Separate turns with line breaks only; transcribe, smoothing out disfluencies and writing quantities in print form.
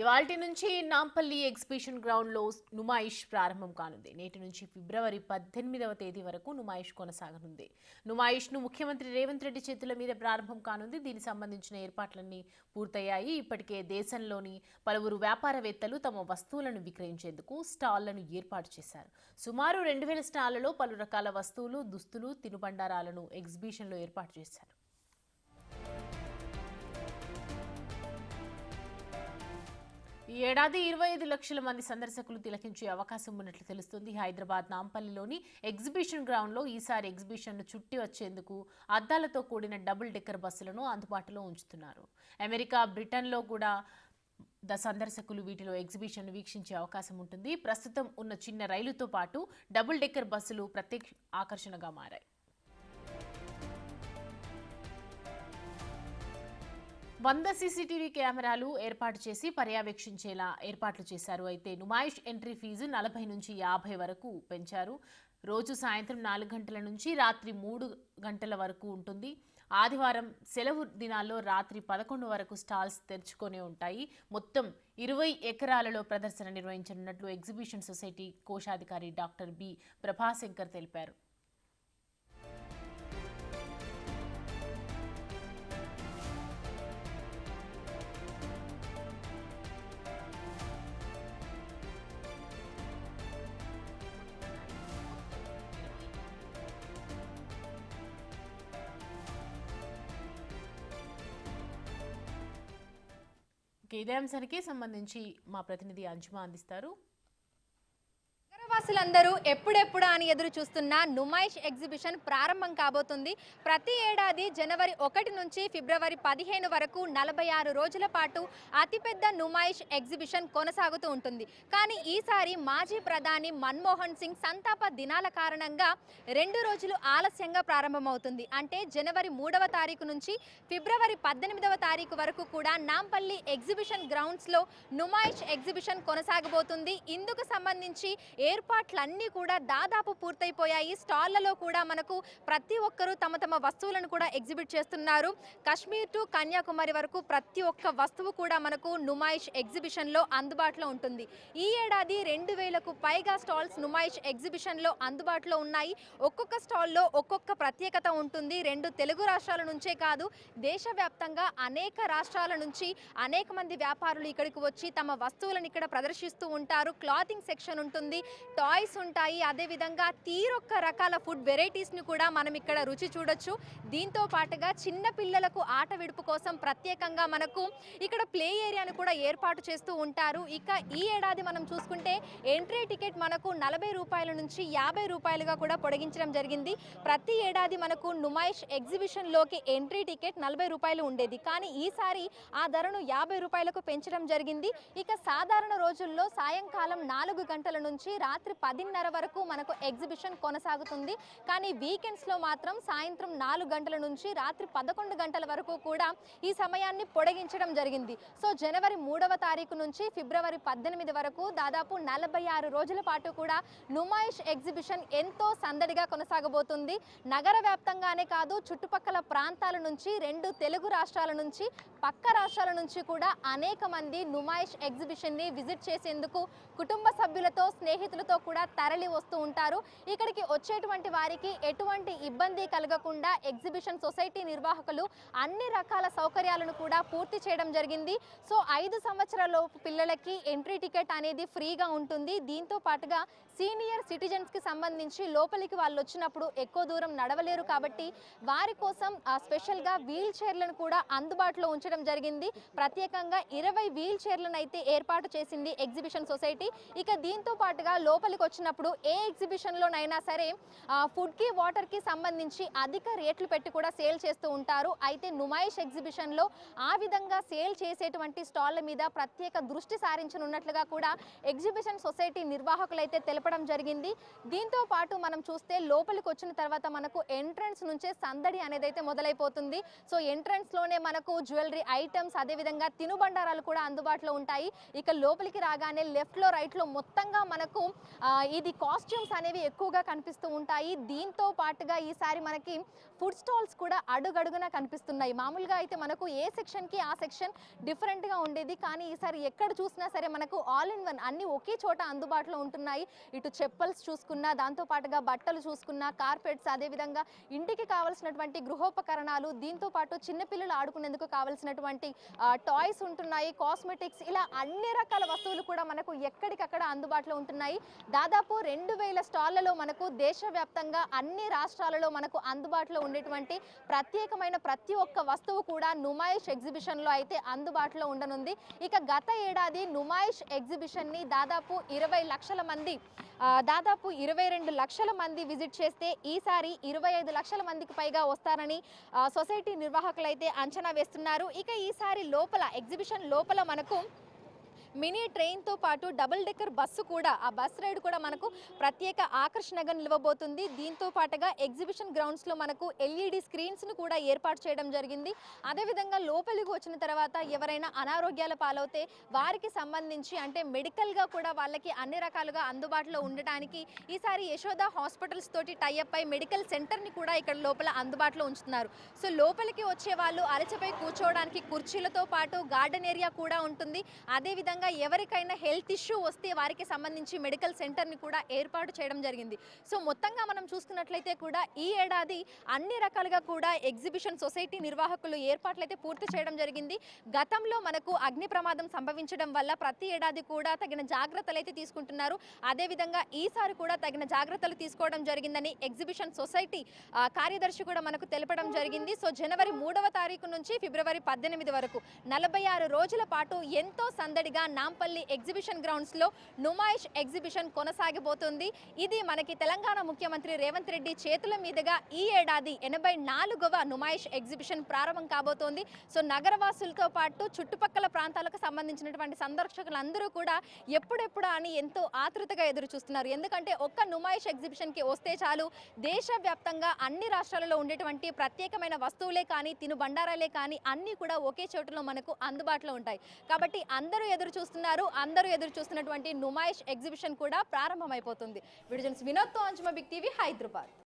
ఇవాల్టి నుంచి నాంపల్లి ఎగ్జిబిషన్ గ్రౌండ్లో నుమాయిష్ ప్రారంభం కానుంది. నేటి నుంచి ఫిబ్రవరి 18వ తేదీ వరకు నుమాయిష్ కొనసాగనుంది. నుమాయిష్ను ముఖ్యమంత్రి రేవంత్ రెడ్డి చేతుల మీద ప్రారంభం కానుంది. దీనికి సంబంధించిన ఏర్పాట్లన్నీ పూర్తయ్యాయి. ఇప్పటికే దేశంలోని పలువురు వ్యాపారవేత్తలు తమ వస్తువులను విక్రయించేందుకు స్టాళ్లను ఏర్పాటు చేశారు. సుమారు 2000 స్టాళ్లలో పలు రకాల వస్తువులు, దుస్తులు, తినుబండారాలను ఎగ్జిబిషన్లో ఏర్పాటు చేశారు. ఈ ఏడాది 25 లక్షల మంది సందర్శకులు తిలకించే అవకాశం ఉన్నట్లు తెలుస్తుంది. హైదరాబాద్ నాంపల్లిలోని ఎగ్జిబిషన్ గ్రౌండ్లో ఈసారి ఎగ్జిబిషన్ను చుట్టి వచ్చేందుకు అద్దాలతో కూడిన డబుల్ డెక్కర్ బస్సులను అందుబాటులో ఉంచుతున్నారు. అమెరికా, బ్రిటన్లో కూడా సందర్శకులు వీటిలో ఎగ్జిబిషన్ను వీక్షించే అవకాశం ఉంటుంది. ప్రస్తుతం ఉన్న చిన్న రైలుతో పాటు డబుల్ డెక్కర్ బస్సులు ప్రత్యేక ఆకర్షణగా మారాయి. 100 సీసీటీవీ కెమెరాలు ఏర్పాటు చేసి పర్యవేక్షించేలా ఏర్పాట్లు చేశారు. అయితే నుమాయిష్ ఎంట్రీ ఫీజు 40 నుంచి 50 వరకు పెంచారు. రోజు సాయంత్రం 4 గంటల నుంచి రాత్రి 3 గంటల వరకు ఉంటుంది. ఆదివారం, సెలవు దినాల్లో రాత్రి 11 వరకు స్టాల్స్ తెరుచుకొనే ఉంటాయి. మొత్తం 20 ఎకరాలలో ప్రదర్శన నిర్వహించనున్నట్లు ఎగ్జిబిషన్ సొసైటీ కోశాధికారి డాక్టర్ బి ప్రభాశంకర్ తెలిపారు. ఇదే అంశానికి సంబంధించి మా ప్రతినిధి అంజుమా అందిస్తారు.
నగరవాసులందరూ ఎప్పుడెప్పుడా అని ఎదురు చూస్తున్న నుమాయిష్ ఎగ్జిబిషన్ ప్రారంభం కాబోతుంది. ప్రతి ఏడాది జనవరి 1 నుంచి ఫిబ్రవరి 15 వరకు 46 రోజుల పాటు అతిపెద్ద నుమాయిష్ ఎగ్జిబిషన్ కొనసాగుతూ ఉంటుంది. కానీ ఈసారి మాజీ ప్రధాని మన్మోహన్ సింగ్ సంతాప దినాల కారణంగా 2 రోజులు ఆలస్యంగా ప్రారంభమవుతుంది. అంటే జనవరి 3వ తారీఖు నుంచి ఫిబ్రవరి 18వ తారీఖు వరకు కూడా నాంపల్లి ఎగ్జిబిషన్ గ్రౌండ్స్లో నుమాయిష్ ఎగ్జిబిషన్ కొనసాగబోతుంది. ఇందుకు సంబంధించి ఏర్పాట్లన్నీ కూడా దాదాపు పూర్తయిపోయాయి. స్టాళ్లలో కూడా మనకు ప్రతి ఒక్కరూ తమ తమ వస్తువులను కూడా ఎగ్జిబిట్ చేస్తున్నారు. కాశ్మీర్ టు కన్యాకుమారి వరకు ప్రతి ఒక్క వస్తువు కూడా మనకు నుమాయిష్ ఎగ్జిబిషన్లో అందుబాటులో ఉంటుంది. ఈ ఏడాది 2000కు పైగా స్టాల్స్ నుమాయిష్ ఎగ్జిబిషన్లో అందుబాటులో ఉన్నాయి. ఒక్కొక్క స్టాల్లో ఒక్కొక్క ప్రత్యేకత ఉంటుంది. 2 తెలుగు రాష్ట్రాల నుంచే కాదు, దేశవ్యాప్తంగా అనేక రాష్ట్రాల నుంచి అనేక మంది వ్యాపారులు ఇక్కడికి వచ్చి తమ వస్తువులను ఇక్కడ ప్రదర్శిస్తూ ఉంటారు. క్లాతింగ్ సెక్షన్ ఉంటుంది, టాయ్స్ ఉంటాయి, అదేవిధంగా తీరొక్క రకాల ఫుడ్ వెరైటీస్ని కూడా మనం ఇక్కడ రుచి చూడొచ్చు. దీంతో పాటుగా చిన్న పిల్లలకు ఆట విడుపు కోసం ప్రత్యేకంగా మనకు ఇక్కడ ప్లే ఏరియాను కూడా ఏర్పాటు చేస్తూ ఉంటారు. ఇక ఈ ఏడాది మనం చూసుకుంటే ఎంట్రీ టికెట్ మనకు 40 రూపాయల నుంచి 50 రూపాయలుగా కూడా పొడిగించడం జరిగింది. ప్రతి ఏడాది మనకు నుమాయిష్ ఎగ్జిబిషన్లోకి ఎంట్రీ టికెట్ 40 రూపాయలు ఉండేది. కానీ ఈసారి ఆ ధరను 50 రూపాయలకు పెంచడం జరిగింది. ఇక సాధారణ రోజుల్లో సాయంకాలం 4 గంటల నుంచి రాత్రి 10:30 వరకు మనకు ఎగ్జిబిషన్ కొనసాగుతుంది. కానీ వీకెండ్స్లో మాత్రం సాయంత్రం 4 గంటల నుంచి రాత్రి 11 గంటల వరకు కూడా ఈ సమయాన్ని పొడిగించడం జరిగింది. సో జనవరి 3వ తారీఖు నుంచి ఫిబ్రవరి 18 వరకు దాదాపు 46 రోజుల పాటు కూడా నుమాయిష్ ఎగ్జిబిషన్ ఎంతో సందడిగా కొనసాగబోతుంది. నగర వ్యాప్తంగానే కాదు, చుట్టుపక్కల ప్రాంతాల నుంచి, 2 తెలుగు రాష్ట్రాల నుంచి, పక్క రాష్ట్రాల నుంచి కూడా అనేక మంది నుమాయిష్ ఎగ్జిబిషన్ని విజిట్ చేసేందుకు కుటుంబ సభ్యులతో, స్నేహితులతో కూడా తరలి వస్తూ ఉంటారు. ఇక్కడికి వచ్చేటువంటి వారికి ఎటువంటి ఇబ్బంది కలగకుండా ఎగ్జిబిషన్ సొసైటీ నిర్వాహకులు అన్ని రకాల సౌకర్యాలను కూడా పూర్తి చేయడం జరిగింది. సో 5 సంవత్సరాలలోపు పిల్లలకి ఎంట్రీ టికెట్ అనేది ఫ్రీగా ఉంటుంది. దీంతో పాటుగా సీనియర్ సిటిజన్స్కి సంబంధించి లోపలికి వాళ్ళు వచ్చినప్పుడు ఎక్కువ దూరం నడవలేరు కాబట్టి వారి కోసం స్పెషల్గా వీల్ చైర్లను కూడా అందుబాటులో ఉంచడం జరిగింది. ప్రత్యేకంగా 20 వీల్ చైర్లను అయితే ఏర్పాటు చేసింది ఎగ్జిబిషన్ సొసైటీ. ఇక దీంతో పాటుగా లోపలికి వచ్చినప్పుడు ఏ ఎగ్జిబిషన్లోనైనా సరే ఫుడ్కి, వాటర్కి సంబంధించి అధిక రేట్లు పెట్టి కూడా సేల్ చేస్తూ ఉంటారు. అయితే నుమాయిష్ ఎగ్జిబిషన్లో ఆ విధంగా సేల్ చేసేటువంటి స్టాళ్ల మీద ప్రత్యేక దృష్టి సారించనున్నట్లుగా కూడా ఎగ్జిబిషన్ సొసైటీ నిర్వాహకులు అయితే తెలపడం జరిగింది. దీంతో పాటు మనం చూస్తే లోపలికి వచ్చిన తర్వాత మనకు ఎంట్రన్స్ నుంచే సందడి అనేది అయితే మొదలైపోతుంది. సో ఎంట్రన్స్లోనే మనకు జ్యువెలరీ రోజువారీ ఐటమ్స్ అదేవిధంగా తినుబండారాలు కూడా అందుబాటులో ఉంటాయి. ఇక లోపలికి రాగానే లెఫ్ట్లో రైట్లో మొత్తంగా మనకు ఇది కాస్ట్యూమ్స్ అనేవి ఎక్కువగా కనిపిస్తూ ఉంటాయి. దీంతో పాటుగా ఈసారి మనకి ఫుడ్ స్టాల్స్ కూడా అడుగడుగునా కనిపిస్తున్నాయి. మామూలుగా అయితే మనకు ఏ సెక్షన్కి ఆ సెక్షన్ డిఫరెంట్గా ఉండేది, కానీ ఈసారి ఎక్కడ చూసినా సరే మనకు ఆల్ ఇన్ వన్ అన్నీ ఒకే చోట అందుబాటులో ఉంటున్నాయి. ఇటు చెప్పల్స్ చూసుకున్నా, దాంతో పాటుగా బట్టలు చూసుకున్నా, కార్పెట్స్, అదేవిధంగా ఇంటికి కావాల్సినటువంటి గృహోపకరణాలు, దీంతో పాటు చిన్నపిల్లలు ఆడుకునేందుకు కావాల్సినటువంటి టాయ్స్ ఉంటున్నాయి, కాస్మెటిక్స్, ఇలా అన్ని రకాల వస్తువులు కూడా మనకు ఎక్కడికక్కడ అందుబాటులో ఉంటున్నాయి. దాదాపు 2000 స్టాళ్లలో మనకు దేశవ్యాప్తంగా అన్ని రాష్ట్రాలలో మనకు అందుబాటులో ఉండేటువంటి ప్రత్యేకమైన ప్రతి ఒక్క వస్తువు కూడా నుమాయిష్ ఎగ్జిబిషన్లో అయితే అందుబాటులో ఉండనుంది. ఇక గత ఏడాది నుమాయిష్ ఎగ్జిబిషన్ని దాదాపు 20 లక్షల మంది దాదాపు 22 లక్షల మంది విజిట్ చేస్తే ఈసారి 25 లక్షల మందికి పైగా వస్తారని సొసైటీ నిర్వాహకులు అయితే అంచనా వేస్తున్నారు. ఇక ఈసారి లోపల ఎగ్జిబిషన్ లోపల మనకు మినీ ట్రైన్తో పాటు డబుల్ డెక్కర్ బస్సు కూడా, ఆ బస్ రైడ్ కూడా మనకు ప్రత్యేక ఆకర్షణగా నిలవబోతుంది. దీంతో పాటుగా ఎగ్జిబిషన్ గ్రౌండ్స్లో మనకు ఎల్ఈడి స్క్రీన్స్ను కూడా ఏర్పాటు చేయడం జరిగింది. అదేవిధంగా లోపలికి వచ్చిన తర్వాత ఎవరైనా అనారోగ్యాల పాలవుతే వారికి సంబంధించి అంటే మెడికల్గా కూడా వాళ్ళకి అన్ని రకాలుగా అందుబాటులో ఉండటానికి ఈసారి యశోద హాస్పిటల్స్ తోటి టైఅప్ అయి మెడికల్ సెంటర్ని కూడా ఇక్కడ లోపల అందుబాటులో ఉంచుతున్నారు. సో లోపలికి వచ్చే వాళ్ళు అరచపై కూర్చోవడానికి కుర్చీలతో పాటు గార్డెన్ ఏరియా కూడా ఉంటుంది. అదేవిధంగా ఎవరికైనా హెల్త్ ఇష్యూ వస్తే వారికి సంబంధించి మెడికల్ సెంటర్ని కూడా ఏర్పాటు చేయడం జరిగింది. సో మొత్తంగా మనం చూసుకున్నట్లయితే కూడా ఈ ఏడాది అన్ని రకాలుగా కూడా ఎగ్జిబిషన్ సొసైటీ నిర్వాహకులు ఏర్పాట్లు అయితే పూర్తి చేయడం జరిగింది. గతంలో మనకు అగ్ని ప్రమాదం సంభవించడం వల్ల ప్రతి ఏడాది కూడా తగిన జాగ్రత్తలు అయితే తీసుకుంటున్నారు. అదేవిధంగా ఈసారి కూడా తగిన జాగ్రత్తలు తీసుకోవడం జరిగిందని ఎగ్జిబిషన్ సొసైటీ కార్యదర్శి కూడా మనకు తెలపడం జరిగింది. సో జనవరి 3వ తారీఖు నుంచి ఫిబ్రవరి 18 వరకు 46 రోజుల పాటు ఎంతో సందడిగా నాంపల్లి ఎగ్జిబిషన్ గ్రౌండ్స్ లో నుమాయిష్ ఎగ్జిబిషన్ కొనసాగబోతుంది. ఇది మనకి తెలంగాణ ముఖ్యమంత్రి రేవంత్ రెడ్డి చేతుల మీదుగా ఈ ఏడాది 84వ నుమాయిష్ ఎగ్జిబిషన్ ప్రారంభం కాబోతోంది. సో నగరవాసులతో పాటు చుట్టుపక్కల ప్రాంతాలకు సంబంధించినటువంటి సందర్శకులందరూ కూడా ఎప్పుడెప్పుడా అని ఎంతో ఆతృతగా ఎదురు చూస్తున్నారు. ఎందుకంటే ఒక్క నుమాయిష్ ఎగ్జిబిషన్ కి వస్తే చాలు దేశవ్యాప్తంగా అన్ని రాష్ట్రాలలో ఉండేటువంటి ప్రత్యేకమైన వస్తువులే కానీ తినుబండారాలే కానీ అన్నీ కూడా ఒకే చోటులో మనకు అందుబాటులో ఉంటాయి. కాబట్టి అందరూ ఎదురు చూస్తున్నటువంటి నుమాయిష్ ఎగ్జిబిషన్ కూడా ప్రారంభమైపోతుంది. విజన్స్ వినోద్తో అంజుమ బిగ్ టీవీ హైదరాబాద్.